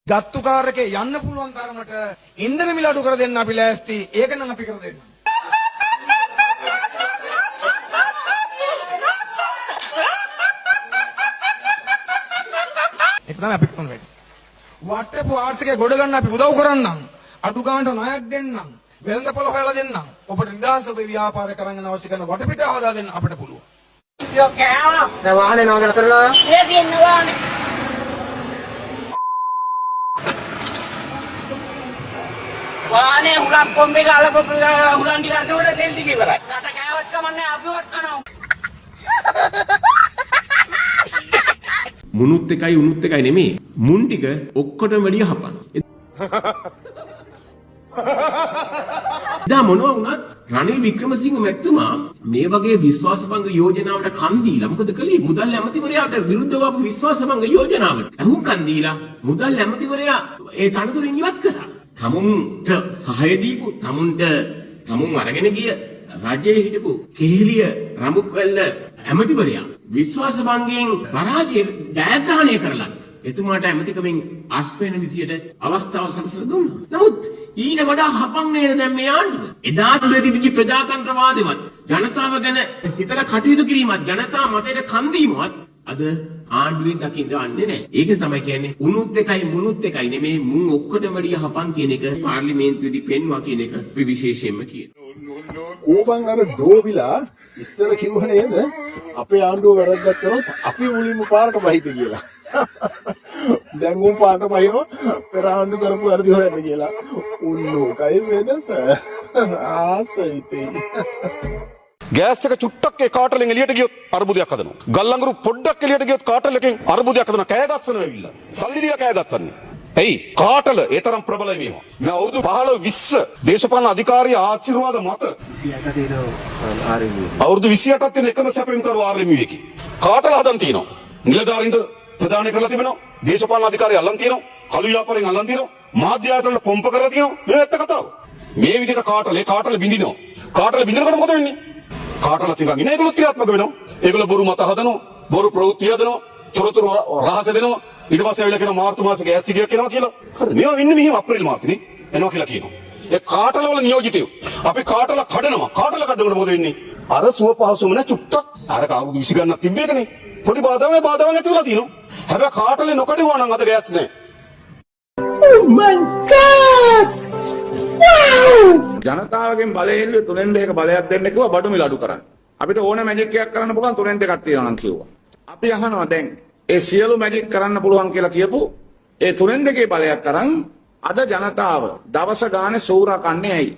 ගත්තු කාර් එකේ යන්න පුළුවන් තරමට ඉන්ධන මිල අඩු කර දෙන්න අපි ලෑස්ති. ඒක නම් අපි කර දෙන්න. ඒක තමයි අපි කරන වැඩේ. වටපු ආර්ථිකය ගොඩ ගන්න අපි උදව් කරන්නම්. අඩු ගන්නට ණයක් දෙන්නම්. වෙළඳපොළ හොයලා දෙන්නම්. ඔබට නිදහස ඔබේ ව්‍යාපාරය කරන්න අවශ්‍ය කරන වටපිටාව හදා දෙන්න අපිට පුළුවන්. ටිකක් කෑවා. දැන් වාහනේ නවගෙන කරලා. ඒ තියෙන වාහනේ. වාහනේ හුලක් කොම්බේ ගාලා හුලන් ටික අරනකොට තෙල් ටික ඉවරයි. රට කෑවත් කමන්නේ අපිවත් කනවා. මුනුත් එකයි උනුත් එකයි නෙමෙයි. මුන් ටික ඔක්කොටම වැඩිය හපන. එදා මොනවා වුණත් රනිල් වික්‍රමසිංහ මැතිතුමා මේ වගේ විශ්වාසභංග යෝජනාවට කන් දීලා මොකද කළේ? මුදල් ඇමතිවරයාට විරුද්ධව ආපු විශ්වාසභංග යෝජනාවට අහුම්කන් දීලා මුදල් ඇමතිවරයා ඒ තනතුරින් ඉවත් කරා. තමුන්ට සහාය දීපු තමුන් අරගෙන ගිය රජයේ හිටපු කෙහෙලිය රඹුක්වැල්ල ඇමතිවරයා විශ්වාසභංගයෙන් පරාජය ජයග්‍රහණය කරලා එතුමාට ඇමතිකමින් අස්පෙන විදියට අවස්ථාව සලසලා දුන්නා. නමුත් ඊට වඩා හපන් නේද දැන් මේ ආණ්ඩුව? එදා තුලදී ප්‍රජාතන්ත්‍රවාදෙවත් ජනතාව ගැන හිතලා කටයුතු කිරීමත් ජනතා මතයට කන් දීමවත් අද ආණ්ඩුවේ දකින්න යන්නේ නැහැ. ඒක තමයි කියන්නේ උනුත් එකයි මුනුත් එකයි නෙමේ මුන් ඔක්කොටම වැඩිය හපන් කියන එක පාර්ලිමේන්තුවේදී පෙන්වුවා කියන එක අපි විශේෂයෙන්ම කියනවා. ඕබන් අර ඩෝබිලා ඉස්සර කිව්ව නේද අපේ ආණ්ඩුව වැරද්දක් කරොත් අපි මුලින්ම පාරට බහිත කියලා. දැන් උන් පාරට බහිනවා පෙර ආණ්ඩු කරපු වැරදි හොයන්න කියලා. උන්නෝකයි වෙනස. ආසයිතේ. ගෑස් එක චුට්ටක් ඒ කාටලෙන් එළියට ගියොත් අර්බුදයක් හදනවා. ගල්ලංගුරු පොඩ්ඩක් එළියට ගියොත් කාටලකින් අර්බුදයක් හදනවා. කෑ ගස්සනවා ඇවිල්ලා. සල්ලි දීලා කෑ ගස්සන්නේ. ඇයි? කාටල ඒ තරම් ප්‍රබලයි මේවා. මේ අවුරුදු 15 20 දේශපාලන අධිකාරිය ආශිර්වාද මත 28 තියෙනවා RMU. අවුරුදු 28ක් තියෙන එකම සැපෙන් කරු RMU එකේ. කාටල හදන් තියෙනවා. නිලධාරීන්ට ප්‍රදානය කරලා තිබෙනවා. දේශපාලන අධිකාරිය අල්ලන් තියෙනවා. කළු ව්‍යාපාරයෙන් අල්ලන් තියෙනවා. මාධ්‍ය ආයතන පොම්ප කරලා තියෙනවා. මේ ඇත්ත කතාව. මේ විදිහට කාටල බින්දිනවා. කාටල බින්දිනකොට මොකද වෙන්නේ? කාටලත් නිකන් ඉන්නේ ඒගොල්ලෝ ක්‍රියාත්මක වෙනවා. ඒගොල්ලෝ බොරු මත හදනවා. බොරු ප්‍රවෘත්ති හදනවා. තොරතුරු රහස දෙනවා. ඊට පස්සේ ඇවිල්ලා කියනවා මාර්තු මාසේ ගෑස් සිගයක් එනවා කියලා. හරිද? මේවා වෙන්නේ මෙහිම අප්‍රේල් මාසෙනේ එනවා කියලා කියනවා. ඒ කාටල වල නියෝජිතයෝ අපි කාටල කඩනවා. කාටල කඩනකොට මොකද වෙන්නේ? අර සුව පහසුම නැ චුට්ටක් අර කවුරු 20 ගන්නක් තිබ්බේකනේ. පොඩි බාධාවක් ඇති වෙලා තියෙනවා. හැබැයි කාටලේ නොකඩුවා නම් අද ගෑස් නැහැ. Oh my god! ජනතාවගෙන් බලය එල්ලුවේ තුනෙන් දෙක බලයක් දෙන්න කිව්වා බඩු මිල අඩු කරන්න. අපිට ඕන මැජික් එකක් කරන්න පුළුවන් තුනෙන් දෙකක් තියෙනවා නම් කිව්වා. අපි අහනවා දැන් ඒ සියලු මැජික් කරන්න පුළුවන් කියලා කියපු ඒ තුනෙන් දෙකේ බලයක් අරන් අද ජනතාව දවස ගානේ සෝරා කන්නේ ඇයි?